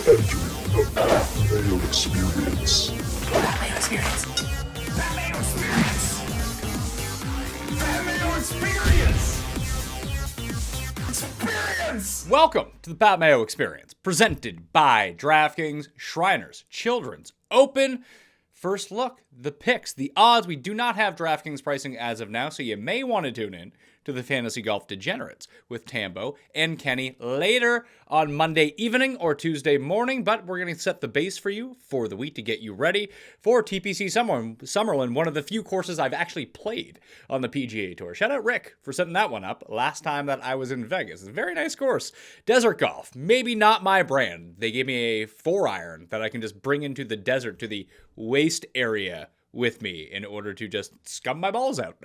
The Mayo Experience. Mayo Experience. Mayo Experience. Mayo Experience. Experience. Welcome to the Pat Mayo Experience, presented by DraftKings, Shriners, Children's Open. First look, the picks, the odds. We do not have DraftKings pricing as of now, so you may want to tune in to the Fantasy Golf Degenerates with Tambo and Kenny later on Monday evening or Tuesday morning, but we're going to set the base for you for the week to get you ready for TPC Summerlin, one of the few courses I've actually played on the PGA Tour. Shout out Rick for setting that one up last time that I was in Vegas. It's a very nice course. Desert golf, maybe not my brand. They gave me a 4-iron that I can just bring into the desert to the waist area with me in order to just scum my balls out.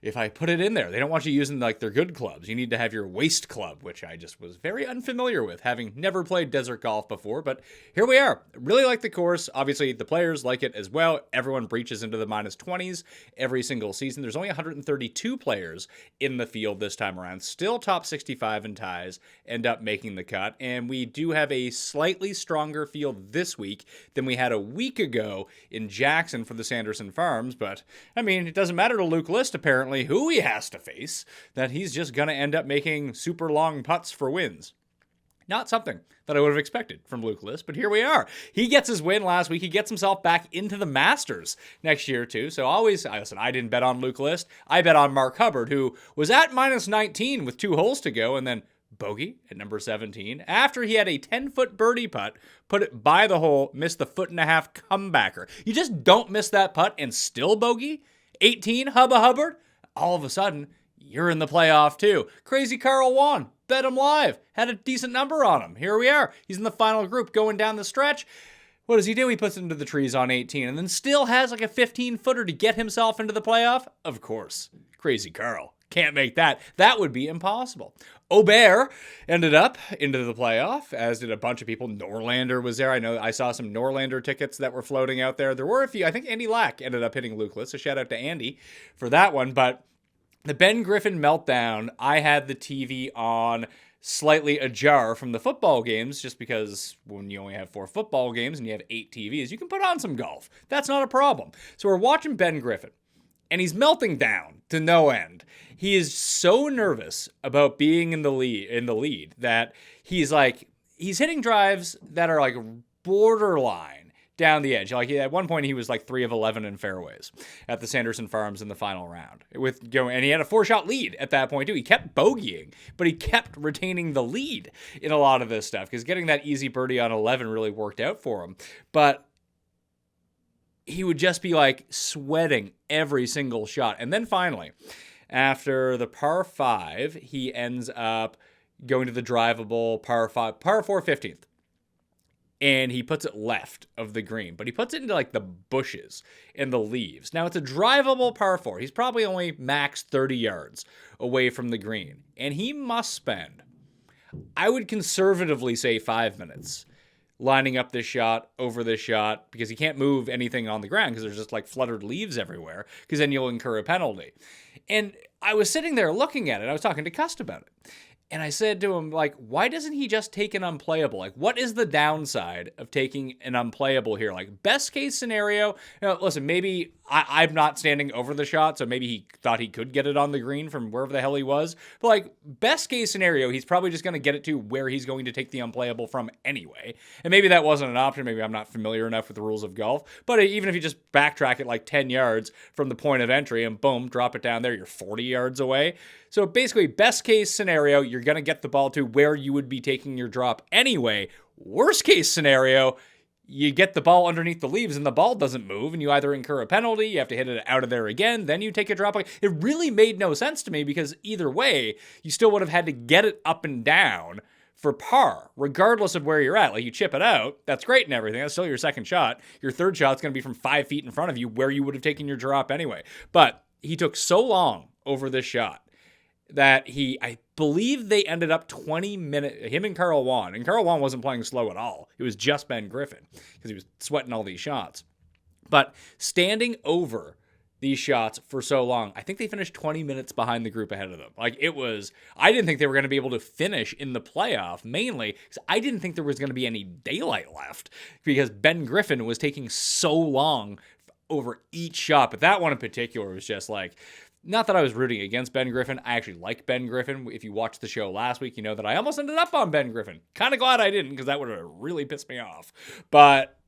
If I put it in there, they don't want you using like their good clubs. You need to have your waist club, which I just was very unfamiliar with, having never played desert golf before, but here we are. Really like the course. Obviously, the players like it as well. Everyone breaches into the minus 20s every single season. There's only 132 players in the field this time around. Still top 65 in ties end up making the cut, and we do have a slightly stronger field this week than we had a week ago in Jackson for the Sanderson Farms, but I mean, it doesn't matter to Luke List apparently who he has to face, that he's just going to end up making super long putts for wins. Not something that I would have expected from Luke List, but here we are. He gets his win last week. He gets himself back into the Masters next year too. So I didn't bet on Luke List. I bet on Mark Hubbard, who was at minus 19 with 2 holes to go and then bogey at number 17 after he had a 10-foot birdie putt, put it by the hole, missed the 1.5-foot comebacker. You just don't miss that putt and still bogey. 18, Hubba Hubbard. All of a sudden, you're in the playoff too. Crazy Carl won. Bet him live. Had a decent number on him. Here we are. He's in the final group going down the stretch. What does he do? He puts it into the trees on 18 and then still has like a 15-footer to get himself into the playoff? Of course. Crazy Carl. Can't make that. That would be impossible. Aubert ended up into the playoff, as did a bunch of people. Norlander was there. I know I saw some Norlander tickets that were floating out there. There were a few. I think Andy Lack ended up hitting Luke List, so shout out to Andy for that one. But the Ben Griffin meltdown, I had the TV on slightly ajar from the football games, just because when you only have 4 football games and you have 8 TVs, you can put on some golf. That's not a problem. So we're watching Ben Griffin, and he's melting down to no end. He is so nervous about being in the lead that he's hitting drives that are like borderline down the edge. Like at one point he was like 3 of 11 in fairways at the Sanderson Farms in the final round. And he had a 4-shot lead at that point too. He kept bogeying, but he kept retaining the lead in a lot of this stuff because getting that easy birdie on 11 really worked out for him. But he would just be like sweating every single shot. And then finally, after the par 5, he ends up going to the drivable par 4 15th. And he puts it left of the green, but he puts it into like the bushes and the leaves. Now it's a drivable par 4. He's probably only max 30 yards away from the green. And he must spend, I would conservatively say, 5 minutes lining up this shot over this shot because he can't move anything on the ground because there's just like fluttered leaves everywhere because then you'll incur a penalty. And I was sitting there looking at it. I was talking to Cust about it. And I said to him, like, why doesn't he just take an unplayable? Like, what is the downside of taking an unplayable here? Like, best case scenario, listen, maybe I'm not standing over the shot, so maybe he thought he could get it on the green from wherever the hell he was. But, like, best case scenario, he's probably just going to get it to where he's going to take the unplayable from anyway. And maybe that wasn't an option. Maybe I'm not familiar enough with the rules of golf. But even if you just backtrack it like 10 yards from the point of entry and boom, drop it down there, you're 40 yards away. So basically, best case scenario, you're going to get the ball to where you would be taking your drop anyway. Worst case scenario, you get the ball underneath the leaves and the ball doesn't move and you either incur a penalty, you have to hit it out of there again, then you take a drop. It really made no sense to me because either way, you still would have had to get it up and down for par, regardless of where you're at. Like, you chip it out, that's great and everything. That's still your second shot. Your third shot's going to be from 5 feet in front of you where you would have taken your drop anyway. But he took so long over this shot that I believe they ended up 20 minutes, him and Carl Wan. And Carl Wan wasn't playing slow at all. It was just Ben Griffin because he was sweating all these shots. But standing over these shots for so long. I think they finished 20 minutes behind the group ahead of them. Like, it was, I didn't think they were going to be able to finish in the playoff, mainly because I didn't think there was going to be any daylight left because Ben Griffin was taking so long over each shot. But that one in particular was just like, not that I was rooting against Ben Griffin. I actually like Ben Griffin. If you watched the show last week, you know that I almost ended up on Ben Griffin. Kind of glad I didn't because that would have really pissed me off. But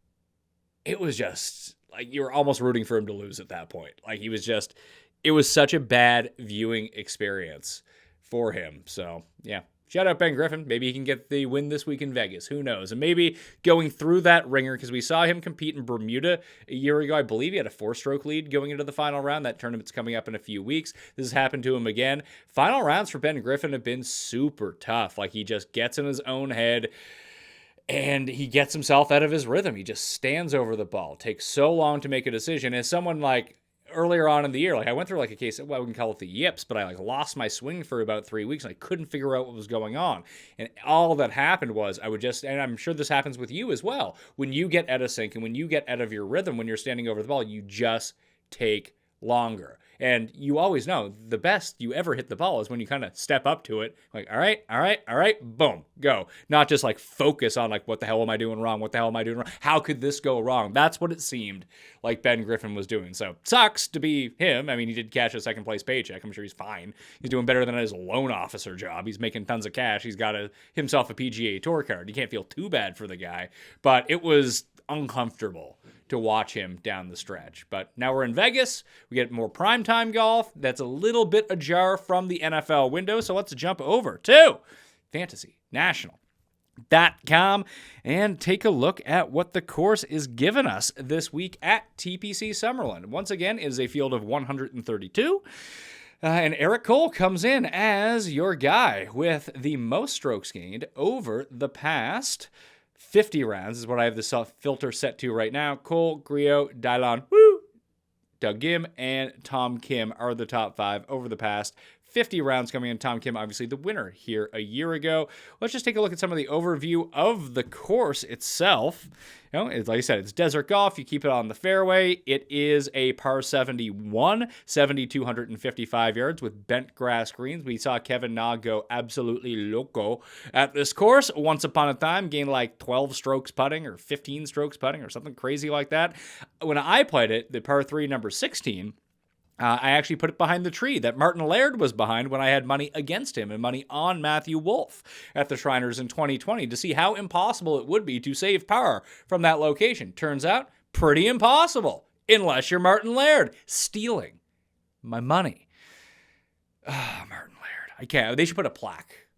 it was just like you were almost rooting for him to lose at that point. Like he was just, it was such a bad viewing experience for him. So yeah, shout out Ben Griffin. Maybe he can get the win this week in Vegas. Who knows? And maybe going through that ringer, because we saw him compete in Bermuda a year ago. I believe he had a 4-stroke lead going into the final round. That tournament's coming up in a few weeks. This has happened to him again. Final rounds for Ben Griffin have been super tough. Like he just gets in his own head. And he gets himself out of his rhythm. He just stands over the ball. Takes so long to make a decision. As someone like earlier on in the year, like I went through like a case, well, we can call it the yips, but I like lost my swing for about 3 weeks and I couldn't figure out what was going on. And all that happened was I would just, and I'm sure this happens with you as well, when you get out of sync and when you get out of your rhythm when you're standing over the ball, you just take longer. And you always know the best you ever hit the ball is when you kind of step up to it, like, all right, boom, go. Not just like focus on like, what the hell am I doing wrong? What the hell am I doing wrong? How could this go wrong? That's what it seemed like Ben Griffin was doing. So sucks to be him. I mean, he did catch a second place paycheck. I'm sure he's fine. He's doing better than his loan officer job. He's making tons of cash. He's got himself a PGA Tour card. You can't feel too bad for the guy, but it was uncomfortable to watch him down the stretch. But now we're in Vegas. We get more primetime golf. That's a little bit ajar from the NFL window. So let's jump over to FantasyNational.com and take a look at what the course is giving us this week at TPC Summerlin. Once again, it is a field of 132. And Eric Cole comes in as your guy with the most strokes gained over the past 50 rounds is what I have this filter set to right now. Cole, Griot, Dylon, Doug Gim, and Tom Kim are the top 5 over the past 50 rounds coming in. Tom Kim, obviously the winner here a year ago. Let's just take a look at some of the overview of the course itself. You know, like I said, it's desert golf. You keep it on the fairway. It is a par 71, 7,255 yards with bent grass greens. We saw Kevin Na go absolutely loco at this course once upon a time, gained like 12 strokes putting or 15 strokes putting or something crazy like that. When I played it, the par 3 number 16, I actually put it behind the tree that Martin Laird was behind when I had money against him and money on Matthew Wolff at the Shriners in 2020 to see how impossible it would be to save par from that location. Turns out, pretty impossible, unless you're Martin Laird stealing my money. Martin Laird. I can't. They should put a plaque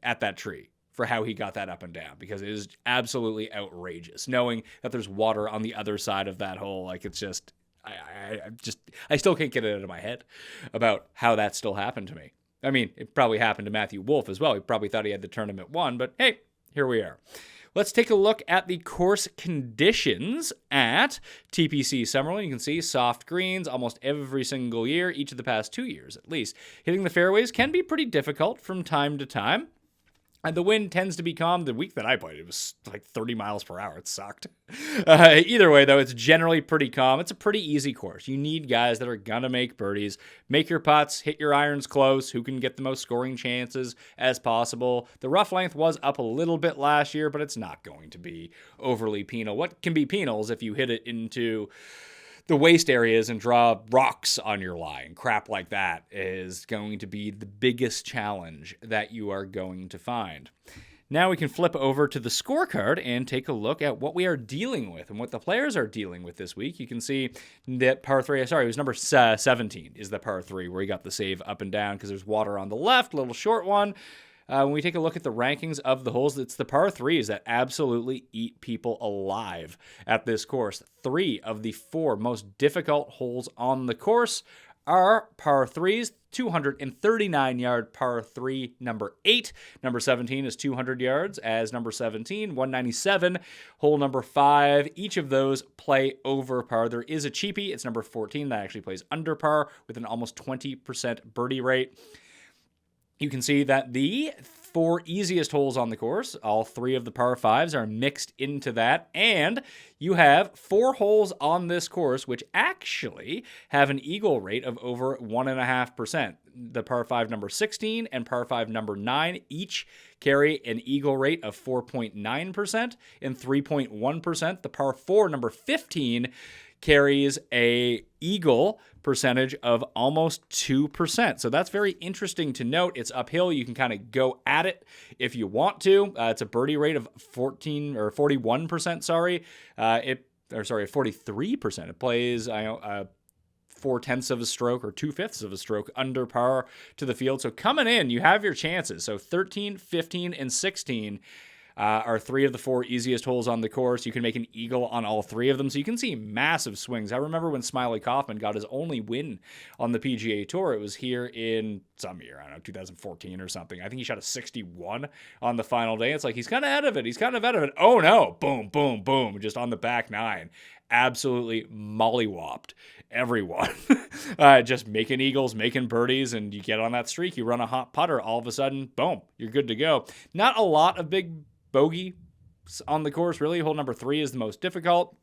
at that tree for how he got that up and down because it is absolutely outrageous knowing that there's water on the other side of that hole. Like, it's just... I still can't get it out of my head about how that still happened to me. I mean, it probably happened to Matthew Wolff as well. He probably thought he had the tournament won, but hey, here we are. Let's take a look at the course conditions at TPC Summerlin. You can see soft greens almost every single year, each of the past 2 years at least. Hitting the fairways can be pretty difficult from time to time. And the wind tends to be calm. The week that I played, it was like 30 miles per hour. It sucked. Either way, though, it's generally pretty calm. It's a pretty easy course. You need guys that are going to make birdies, make your putts, hit your irons close, who can get the most scoring chances as possible. The rough length was up a little bit last year, but it's not going to be overly penal. What can be penal is if you hit it into the waist areas and draw rocks on your lie, crap like that is going to be the biggest challenge that you are going to find. Now we can flip over to the scorecard and take a look at what we are dealing with and what the players are dealing with this week. You can see that par 3, it was number 17 is the par 3 where he got the save up and down because there's water on the left, little short one. When we take a look at the rankings of the holes, it's the par 3s that absolutely eat people alive at this course. 3 of the 4 most difficult holes on the course are par 3s. 239-yard par 3, number 8. Number 17 is 200 yards as number 17. 197, hole number 5. Each of those play over par. There is a cheapie. It's number 14 that actually plays under par with an almost 20% birdie rate. You can see that the 4 easiest holes on the course. All 3 of the par 5s are mixed into that. And you have 4 holes on this course which actually have an eagle rate of over 1.5%. The par 5 number 16 and par 5 number 9 each carry an eagle rate of 4.9% and 3.1%. The par 4 number 15 carries a eagle percentage of almost 2%. So that's very interesting to note. It's uphill. You can kind of go at it if you want to. It's a birdie rate of 41%, sorry. 43%. It plays 4/10 of a stroke or 2/5 of a stroke under par to the field. So coming in, you have your chances. So 13, 15, and 16 are 3 of the 4 easiest holes on the course. You can make an eagle on all 3 of them, so you can see massive swings. I remember when Smiley Kaufman got his only win on the PGA Tour. It was here in some year, I don't know, 2014 or something. I think he shot a 61 on the final day. It's like, he's kind of out of it. Oh no, boom, boom, boom, just on the back 9. Absolutely mollywopped everyone. Just making eagles, making birdies, and you get on that streak. You run a hot putter, all of a sudden, boom, you're good to go. Not a lot of big bogey on the course, really. Hole number 3 is the most difficult.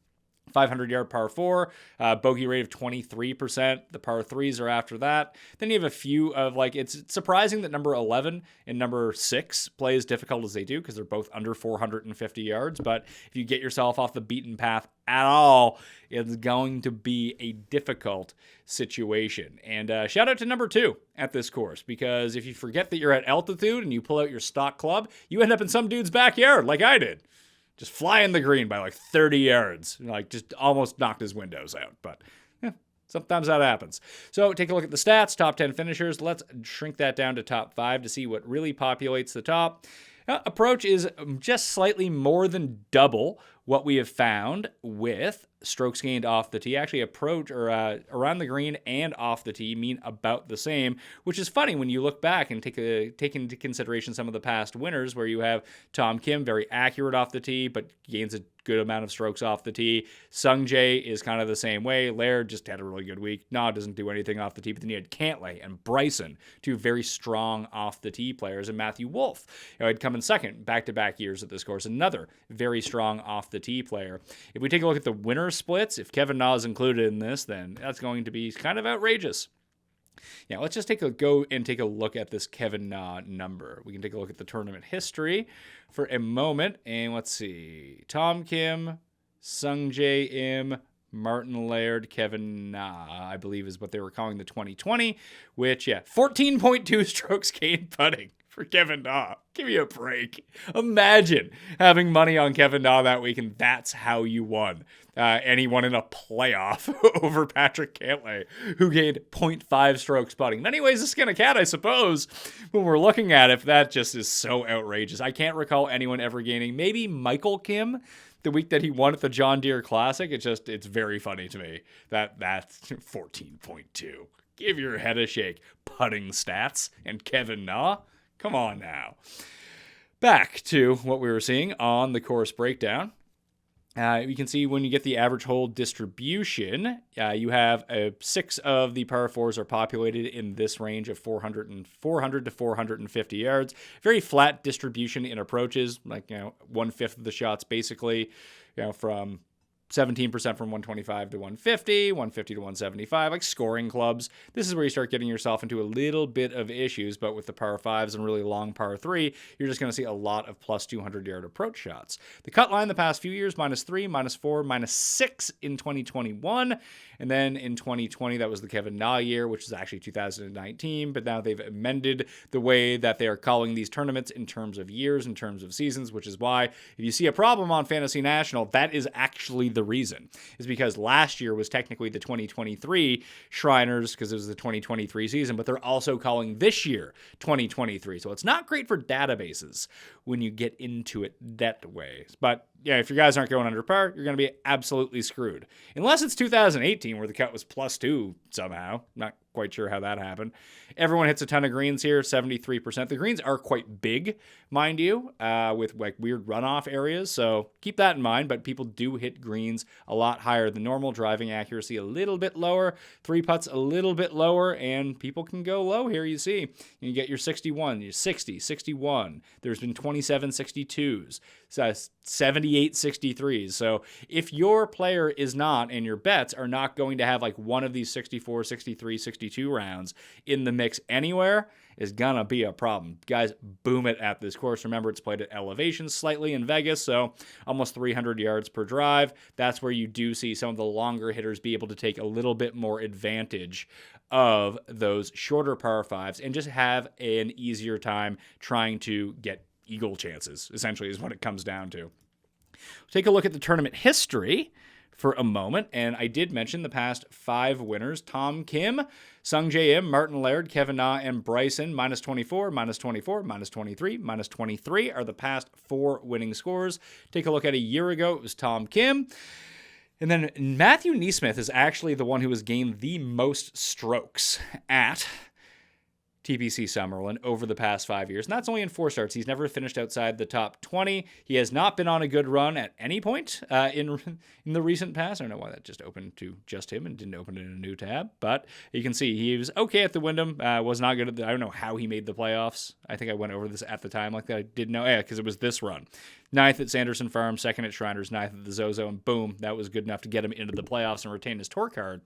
500-yard par 4, bogey rate of 23%. The par 3s are after that. Then you have a few of, it's surprising that number 11 and number 6 play as difficult as they do because they're both under 450 yards. But if you get yourself off the beaten path at all, it's going to be a difficult situation. And shout out to number 2 at this course, because if you forget that you're at altitude and you pull out your stock club, you end up in some dude's backyard like I did. Just flying the green by 30 yards. Just almost knocked his windows out. But sometimes that happens. So take a look at the stats, top 10 finishers. Let's shrink that down to top 5 to see what really populates the top. Approach is just slightly more than double what we have found with strokes gained off the tee. Actually, approach or around the green and off the tee mean about the same, which is funny when you look back and take into consideration some of the past winners, where you have Tom Kim, very accurate off the tee, but gains a good amount of strokes off the tee. Sung Jae is kind of the same way. Laird just had a really good week. Nah, doesn't do anything off the tee. But then you had Cantlay and Bryson, 2 very strong off the tee players, and Matthew Wolff, had come in second back-to-back years at this course. Another very strong off the tee player. If we take a look at the winner splits, if Kevin Na is included in this, then that's going to be kind of outrageous. Yeah, let's just take a look at this Kevin Na number. We can take a look at the tournament history for a moment, and let's see. Tom Kim, Sung Jae Im, Martin Laird, Kevin Na, I believe is what they were calling the 2020, which, 14.2 strokes gained putting for Kevin Na. Give me a break. Imagine having money on Kevin Na that week, and that's how you won. And he won in a playoff over Patrick Cantlay, who gained 0.5 strokes putting. Many ways to skin a cat, I suppose, when we're looking at it. That just is so outrageous. I can't recall anyone ever gaining. Maybe Michael Kim, the week that he won at the John Deere Classic. It's very funny to me that's 14.2. Give your head a shake. Putting stats and Kevin Na. Come on now. Back to what we were seeing on the course breakdown. You can see when you get the average hole distribution, you have 6 of the par 4s are populated in this range of 400 to 450 yards. Very flat distribution in approaches, 1/5 of the shots basically, from 17% from 125 to 150, 150 to 175, like scoring clubs. This is where you start getting yourself into a little bit of issues, but with the par 5s and really long par 3, you're just going to see a lot of plus 200-yard approach shots. The cut line the past few years, -3, -4, -6 in 2021, and then in 2020, that was the Kevin Na year, which is actually 2019, but now they've amended the way that they are calling these tournaments in terms of years, in terms of seasons, which is why if you see a problem on Fantasy National, that is actually the reason, is because last year was technically the 2023 Shriners because it was the 2023 season, but they're also calling this year 2023. So it's not great for databases when you get into it that way. But if your guys aren't going under par, you're going to be absolutely screwed. Unless it's 2018 where the cut was +2 somehow. Not quite sure how that happened. Everyone hits a ton of greens here, 73%. The greens are quite big, mind you, with like weird runoff areas. So keep that in mind. But people do hit greens a lot higher than normal. Driving accuracy a little bit lower. 3 putts a little bit lower. And people can go low here, you see. You get your 61, your 60, 61. There's been 27 62s, 78 63s. So if your player is not, and your bets are not going to have like one of these 64, 63, 62 rounds in the mix anywhere, is gonna be a problem. Guys, boom it at this course. Remember, it's played at elevation slightly in Vegas, so almost 300 yards per drive. That's where you do see some of the longer hitters be able to take a little bit more advantage of those shorter par fives and just have an easier time trying to get eagle chances, essentially, is what it comes down to. Take a look at the tournament history for a moment, and I did mention the past 5 winners: Tom Kim, Sung J M, Martin Laird, Kevin Na, and Bryson. -24, -24, -23, -23 are the past 4 winning scores. Take a look at a year ago, it was Tom Kim. And then Matthew NeSmith is actually the one who has gained the most strokes at TPC Summerlin over the past 5 years. And that's only in 4 starts. He's never finished outside the top 20. He has not been on a good run at any point in the recent past. I don't know why that just opened to just him and didn't open it in a new tab. But you can see he was okay at the Wyndham. Was not good at I don't know how he made the playoffs. I think I went over this at the time like that. I didn't know. Yeah, because it was this run. 9th at Sanderson Farm, 2nd at Shriners, 9th at the Zozo, and boom, that was good enough to get him into the playoffs and retain his tour card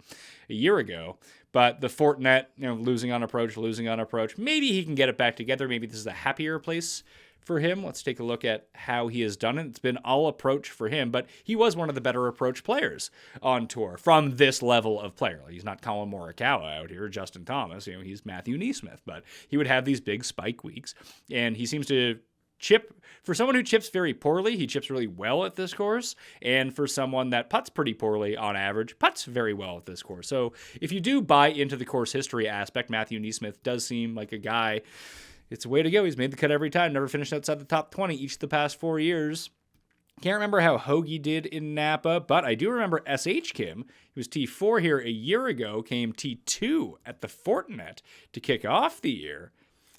a year ago. But the Fortinet, losing on approach. Maybe he can get it back together. Maybe this is a happier place for him. Let's take a look at how he has done it. It's been all approach for him, but he was one of the better approach players on tour from this level of player. He's not Colin Morikawa out here, Justin Thomas. He's Matthew NeSmith, but he would have these big spike weeks, and he seems to chip. For someone who chips very poorly, he chips really well at this course. And for someone that putts pretty poorly on average, putts very well at this course. So if you do buy into the course history aspect, Matthew NeSmith does seem like a guy. It's a way to go. He's made the cut every time, never finished outside the top 20 each of the past 4 years. Can't remember how Hoagie did in Napa, but I do remember S.H. Kim. He was T4 here a year ago, came T2 at the Fortinet to kick off the year.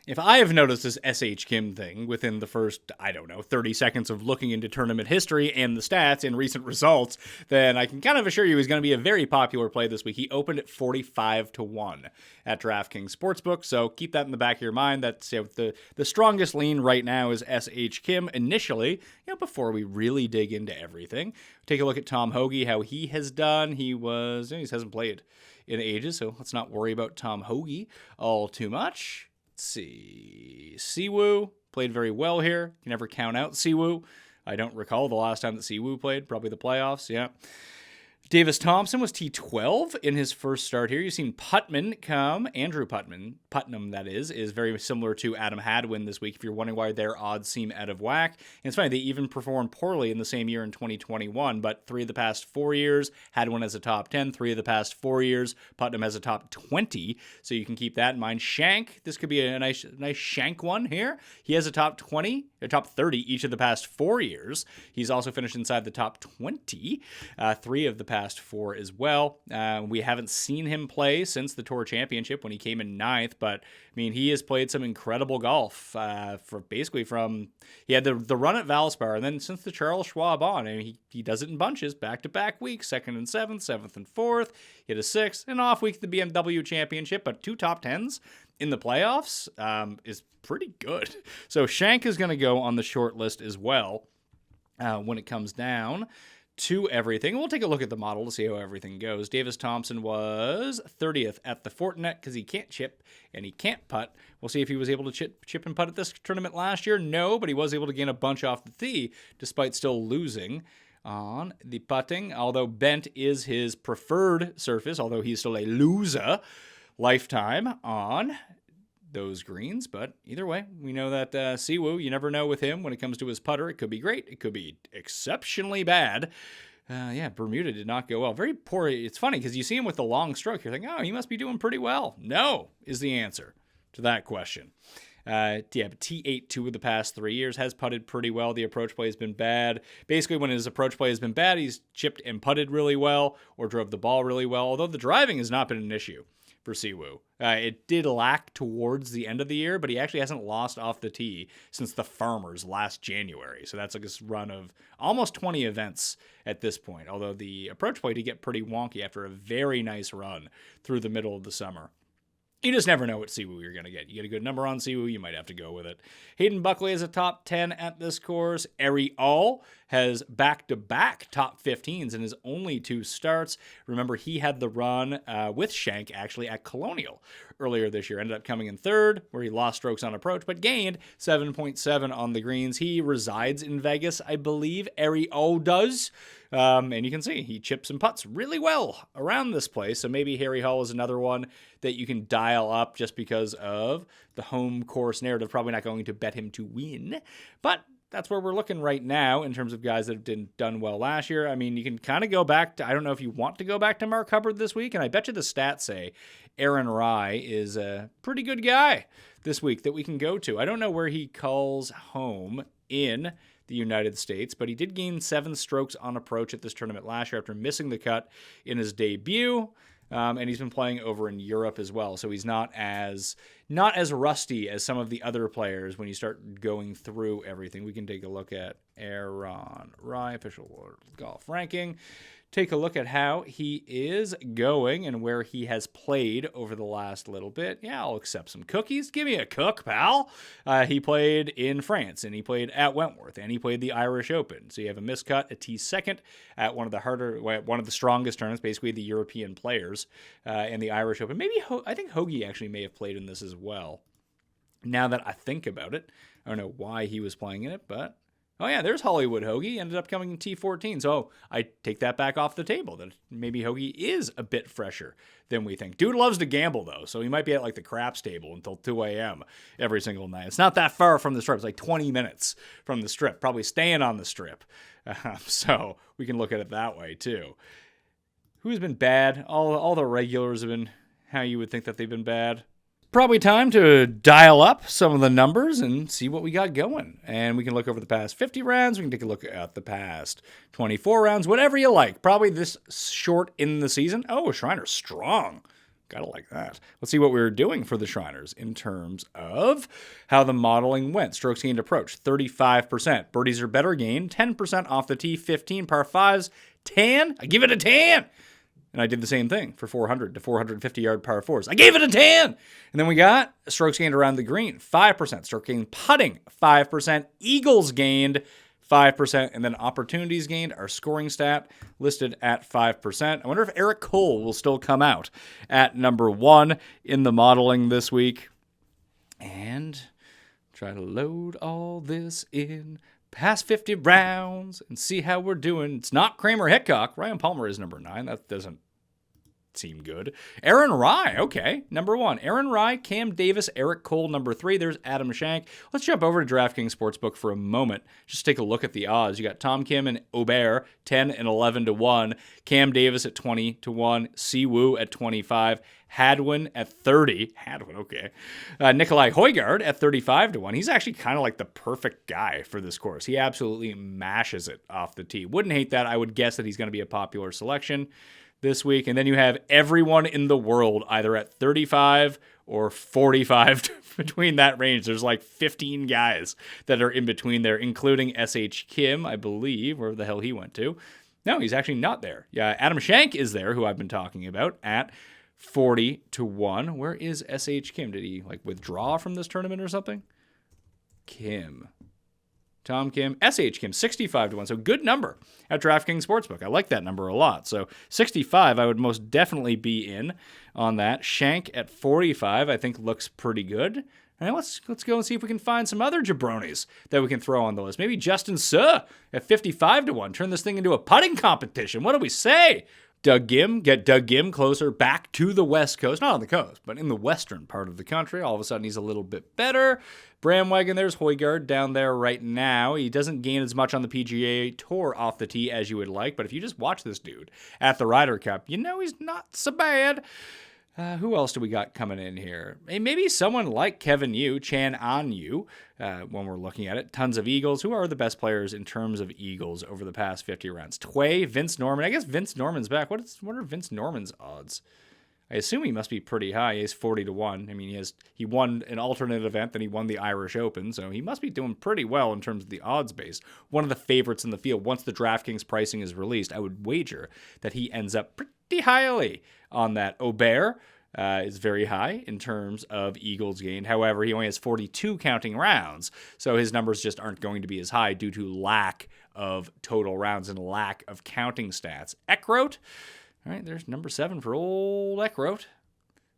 If I have noticed this S.H. Kim thing within the first, 30 seconds of looking into tournament history and the stats and recent results, then I can kind of assure you he's going to be a very popular play this week. He opened at 45-1 at DraftKings Sportsbook, so keep that in the back of your mind. That's the strongest lean right now is S.H. Kim initially, before we really dig into everything. Take a look at Tom Hoagie, how he has done. He hasn't played in ages, so let's not worry about Tom Hoagie all too much. Let's see. Siwoo played very well here. You never count out Siwoo. I don't recall the last time that Siwoo played. Probably the playoffs, yeah. Davis Thompson was T12 in his first start here. You've seen Putnam come. Andrew Putnam, that is very similar to Adam Hadwin this week, if you're wondering why their odds seem out of whack. And it's funny, they even performed poorly in the same year in 2021, but 3 of the past 4 years, Hadwin has a top 10. 3 of the past 4 years, Putnam has a top 20, so you can keep that in mind. Shank, this could be a nice Shank one here. He has a top 20, or top 30 each of the past 4 years. He's also finished inside the top 20, 3 of the past 4 as well. We haven't seen him play since the Tour Championship when he came in 9th, but he has played some incredible golf he had the run at Valspar, and then since the Charles Schwab on, he does it in bunches, back-to-back weeks, 2nd and 7th, 7th and 4th, he had a 6th, and off week at the BMW Championship, but 2 top 10s in the playoffs is pretty good. So Shank is going to go on the short list as well when it comes down to everything. We'll take a look at the model to see how everything goes. Davis Thompson was 30th at the Fortinet because he can't chip and he can't putt. We'll see if he was able to chip and putt at this tournament last year. No, but he was able to gain a bunch off the tee despite still losing on the putting, although bent is his preferred surface, although he's still a loser lifetime on those greens. But either way, we know that Siwoo, you never know with him when it comes to his putter. It could be great. It could be exceptionally bad. Bermuda did not go well. Very poor. It's funny because you see him with the long stroke. You're thinking, oh, he must be doing pretty well. No, is the answer to that question. But T8 2 of the past 3 years, has putted pretty well. The approach play has been bad. Basically, when his approach play has been bad, he's chipped and putted really well or drove the ball really well, although the driving has not been an issue for Siwoo. It did lack towards the end of the year, but he actually hasn't lost off the tee since the Farmers last January. So that's like this run of almost 20 events at this point, although the approach play did get pretty wonky after a very nice run through the middle of the summer. You just never know what Siwoo you're going to get. You get a good number on Siwoo, you might have to go with it. Hayden Buckley is a top 10 at this course. Eri All has back-to-back top 15s in his only 2 starts. Remember, he had the run with Shank, actually, at Colonial earlier this year. Ended up coming in 3rd, where he lost strokes on approach, but gained 7.7 on the greens. He resides in Vegas, I believe. Eri All does. And you can see he chips and putts really well around this place. So maybe Harry Hall is another one that you can dial up just because of the home course narrative. Probably not going to bet him to win, but that's where we're looking right now in terms of guys that have done well last year. I mean, you can kind of go back to, I don't know if you want to go back to Mark Hubbard this week, and I bet you the stats say Aaron Rye is a pretty good guy this week that we can go to. I don't know where he calls home in the United States, but he did gain 7 strokes on approach at this tournament last year after missing the cut in his debut. And he's been playing over in Europe as well, so he's not as rusty as some of the other players when you start going through everything. We can take a look at Aaron Rye, official World Golf Ranking. Take a look at how he is going and where he has played over the last little bit. Yeah, I'll accept some cookies. Give me a cook, pal. He played in France, and he played at Wentworth, and he played the Irish Open. So you have a miscut, a T2 at one of the strongest tournaments, basically the European players, and the Irish Open. Maybe I think Hoagie actually may have played in this as well. Now that I think about it, I don't know why he was playing in it, but oh yeah, there's Hollywood Hoagie. Ended up coming in T14. So I take that back off the table. That maybe Hoagie is a bit fresher than we think. Dude loves to gamble though, so he might be at like the craps table until 2 a.m. every single night. It's not that far from the strip. It's like 20 minutes from the strip. Probably staying on the strip. So we can look at it that way too. Who's been bad? All the regulars have been how you would think that they've been bad. Probably time to dial up some of the numbers and see what we got going. And we can look over the past 50 rounds. We can take a look at the past 24 rounds, whatever you like. Probably this short in the season. Oh, Shriner's strong. Gotta like that. Let's see what we were doing for the Shriners in terms of how the modeling went. Strokes gained approach, 35%. Birdies are better gained, 10% off the tee, 15 par 5s, tan. I give it a tan. And I did the same thing for 400 to 450-yard par 4s. I gave it a 10. And then we got strokes gained around the green, 5%. Stroke gained putting, 5%. Eagles gained, 5%. And then opportunities gained, our scoring stat listed at 5%. I wonder if Eric Cole will still come out at number 1 in the modeling this week. And try to load all this in past 50 rounds and see how we're doing. It's not Kramer Hickok. Ryan Palmer is number 9. That doesn't seem good. Aaron Rye, okay, number 1. Aaron Rye, Cam Davis, Eric Cole, number 3. There's Adam Shank. Let's jump over to DraftKings Sportsbook for a moment. Just take a look at the odds. You got Tom Kim and Aubert, 10 and 11 to 1. Cam Davis at 20 to 1. Siwoo at 25. Hadwin at 30. Hadwin, okay. Nikolai Højgaard at 35 to 1. He's actually kind of like the perfect guy for this course. He absolutely mashes it off the tee. Wouldn't hate that. I would guess that he's going to be a popular selection this week. And then you have everyone in the world either at 35 or 45 between that range. There's like 15 guys that are in between there, including S.H. Kim, I believe, where the hell he went to. No, he's actually not there. Yeah, Adam Shank is there, who I've been talking about, at 40 to 1. Where is S.H. Kim? Did he like withdraw from this tournament or something? Kim. Tom Kim, S.H. Kim, 65 to 1. So good number at DraftKings Sportsbook. I like that number a lot. So 65, I would most definitely be in on that. Shank at 45, I think looks pretty good. And let's go and see if we can find some other jabronis that we can throw on the list. Maybe Justin Suh at 55 to 1. Turn this thing into a putting competition. What do we say? Get Doug Gim closer back to the West Coast. Not on the coast, but in the western part of the country. All of a sudden, he's a little bit better. Bramwagon, there's Højgaard down there right now. He doesn't gain as much on the PGA Tour off the tee as you would like, but if you just watch this dude at the Ryder Cup, you know he's not so bad. Who else do we got coming in here? Maybe someone like Kevin Yu, Chan An Yu, when we're looking at it. Tons of Eagles. Who are the best players in terms of Eagles over the past 50 rounds? Tway, Vince Norman. I guess Vince Norman's back. What are Vince Norman's odds? I assume he must be pretty high. He's 40 to 1. I mean, he won an alternate event, then he won the Irish Open, so he must be doing pretty well in terms of the odds base. One of the favorites in the field. Once the DraftKings pricing is released, I would wager that he ends up pretty highly on that. Aubert is very high in terms of eagles gained. However, he only has 42 counting rounds, so his numbers just aren't going to be as high due to lack of total rounds and lack of counting stats. Eckroat, all right, there's number 7 for old Eckroat.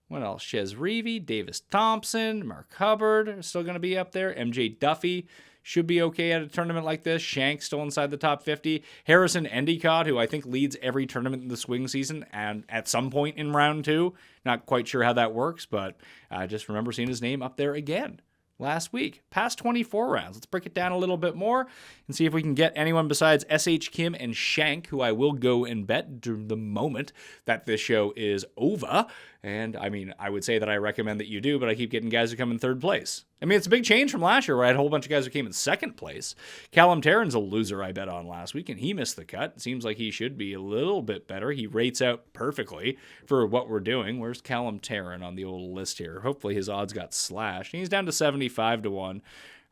What else? Chez Reavie, Davis Thompson, Mark Hubbard are still going to be up there. MJ Duffy should be okay at a tournament like this. Shank still inside the top 50. Harrison Endicott, who I think leads every tournament in the swing season and at some point in round 2. Not quite sure how that works, but I just remember seeing his name up there again last week. Past 24 rounds. Let's break it down a little bit more and see if we can get anyone besides S.H. Kim and Shank, who I will go and bet during the moment that this show is over. And, I mean, I would say that I recommend that you do, but I keep getting guys who come in third place. I mean, it's a big change from last year where I had a whole bunch of guys who came in second place. Callum Tarran's a loser I bet on last week, and he missed the cut. It seems like he should be a little bit better. He rates out perfectly for what we're doing. Where's Callum Tarran on the old list here? Hopefully his odds got slashed. He's down to 75 to 1.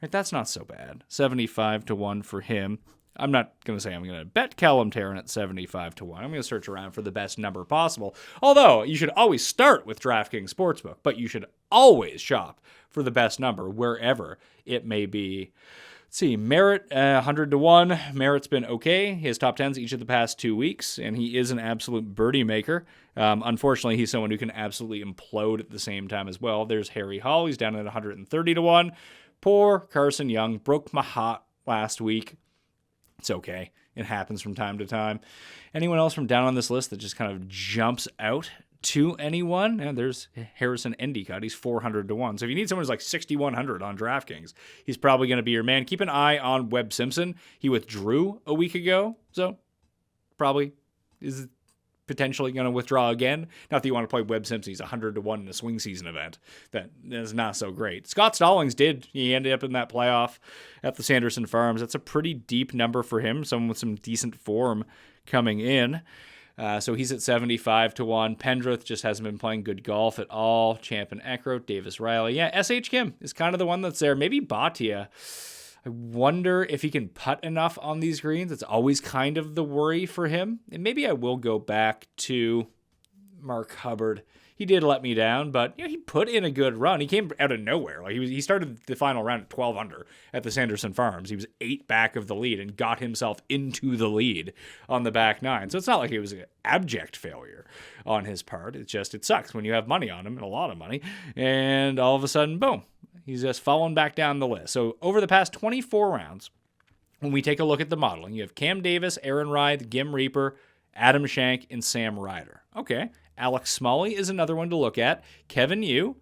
Right, that's not so bad. 75 to 1 for him. I'm not going to say I'm going to bet Callum Tarran at 75 to 1. I'm going to search around for the best number possible. Although, you should always start with DraftKings Sportsbook, but you should always shop for the best number wherever it may be. Let's see, Merritt, 100 to 1. Merritt's been okay. His top 10s each of the past 2 weeks, and he is an absolute birdie maker. Unfortunately, he's someone who can absolutely implode at the same time as well. There's Harry Hall. He's down at 130 to 1. Poor Carson Young. Broke my heart last week. It's okay. It happens from time to time. Anyone else from down on this list that just kind of jumps out to anyone? And there's Harrison Endicott. He's 400 to 1. So if you need someone who's like 6,100 on DraftKings, he's probably going to be your man. Keep an eye on Webb Simpson. He withdrew a week ago, so probably is potentially going to withdraw again. Not that you want to play Webb Simpson. He's 100 to 1 in a swing season event. That is not so great. Scott Stallings did. He ended up in that playoff at the Sanderson Farms. That's a pretty deep number for him. Someone with some decent form coming in. So he's at 75 to 1. Pendrith just hasn't been playing good golf at all. Champ and Eckroat, Davis Riley. Yeah, S.H. Kim is kind of the one that's there. Maybe Bhatia. I wonder if he can putt enough on these greens. It's always kind of the worry for him. And maybe I will go back to Mark Hubbard. He did let me down, but he put in a good run. He came out of nowhere. Like he started the final round at 12 under at the Sanderson Farms. He was 8 back of the lead and got himself into the lead on the back 9. So it's not like it was an abject failure on his part. It's just it sucks when you have money on him and a lot of money, and all of a sudden, boom, he's just falling back down the list. So over the past 24 rounds, when we take a look at the modeling, you have Cam Davis, Aaron Ryde, Gim Reaper, Adam Shank, and Sam Ryder. Okay. Alex Smalley is another one to look at. Kevin Yu,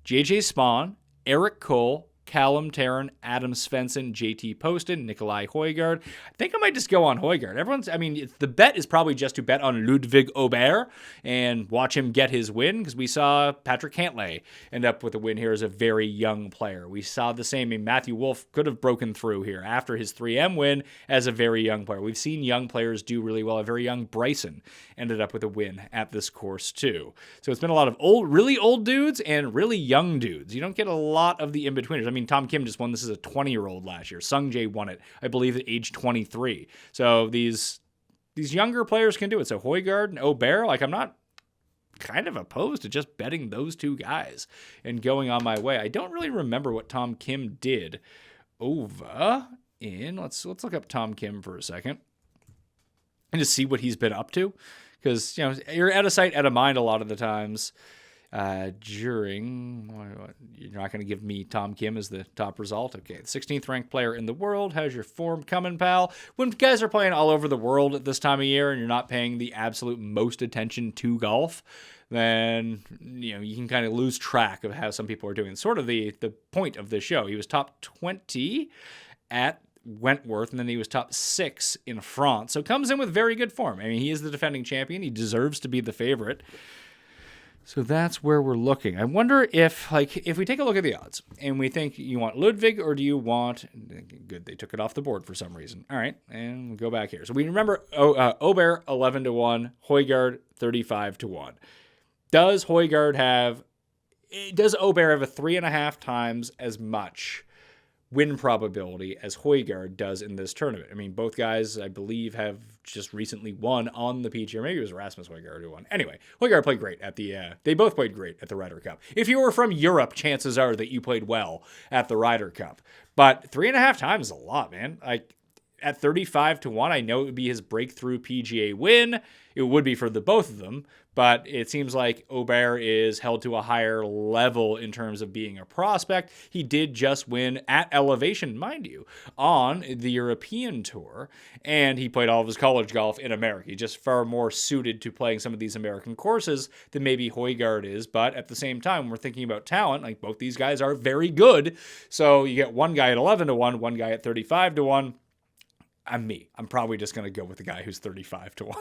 JJ Spawn, Eric Cole, Callum Tarran, Adam Svensson, JT Poston, Nikolai Højgaard. I think I might just go on Højgaard. The bet is probably just to bet on Ludwig Aubert and watch him get his win, because we saw Patrick Cantlay end up with a win here as a very young player. We saw the same. Matthew Wolff could have broken through here after his 3M win as a very young player. We've seen young players do really well. A very young Bryson ended up with a win at this course too. So it's been a lot of really old dudes and really young dudes. You don't get a lot of the in-betweeners. I mean, Tom Kim just won this as a 20-year-old last year. Sung Jae won it, I believe, at age 23. So these younger players can do it. So Højgaard and Aubert, I'm not kind of opposed to just betting those two guys and going on my way. I don't really remember what Tom Kim did over in. Let's look up Tom Kim for a second and just see what he's been up to, because you're out of sight, out of mind a lot of the times. You're not going to give me Tom Kim as the top result. Okay, the 16th ranked player in the world. How's your form coming, pal? When guys are playing all over the world at this time of year and you're not paying the absolute most attention to golf, then you can kind of lose track of how some people are doing. Sort of the point of this show. He was top 20 at Wentworth, and then he was top 6 in France. So comes in with very good form. I mean, he is the defending champion. He deserves to be the favorite. So that's where we're looking. I wonder if we take a look at the odds and we think, you want Ludwig or do you want... Good, they took it off the board for some reason. All right, and we'll go back here. So we remember Aubert 11 to 1, Højgaard 35 to 1. Does Højgaard have, does Aubert have a 3.5 times as much win probability as Højgaard does in this tournament? I mean, both guys, I believe, have just recently won on the PGA. Maybe it was Rasmus Højgaard who won. Anyway, Højgaard played great at the, they both played great at the Ryder Cup. If you were from Europe, chances are that you played well at the Ryder Cup. But 3.5 times is a lot, man. Like, at 35 to 1, I know it would be his breakthrough PGA win. It would be for the both of them, but it seems like Aubert is held to a higher level in terms of being a prospect. He did just win at elevation, mind you, on the European Tour, and he played all of his college golf in America. He's just far more suited to playing some of these American courses than maybe Højgaard is, but at the same time, when we're thinking about talent, like both these guys are very good, so you get one guy at 11 to 1, one guy at 35 to 1. I'm probably just going to go with the guy who's 35 to 1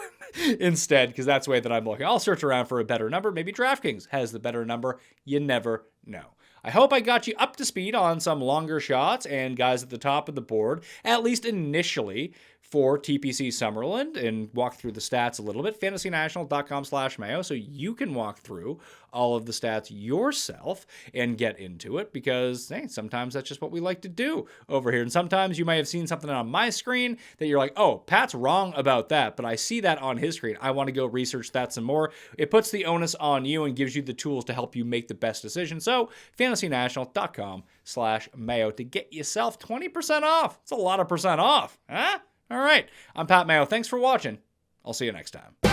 instead, because that's the way that I'm looking. I'll search around for a better number. Maybe DraftKings has the better number. You never know. I hope I got you up to speed on some longer shots and guys at the top of the board, at least initially, for TPC Summerland, and walk through the stats a little bit. FantasyNational.com/Mayo, so you can walk through all of the stats yourself and get into it, because hey, sometimes that's just what we like to do over here. And sometimes you might have seen something on my screen that you're like, oh, Pat's wrong about that, but I see that on his screen. I want to go research that some more. It puts the onus on you and gives you the tools to help you make the best decision. So FantasyNational.com/Mayo to get yourself 20% off. It's a lot of percent off, huh? All right, I'm Pat Mayo. Thanks for watching. I'll see you next time.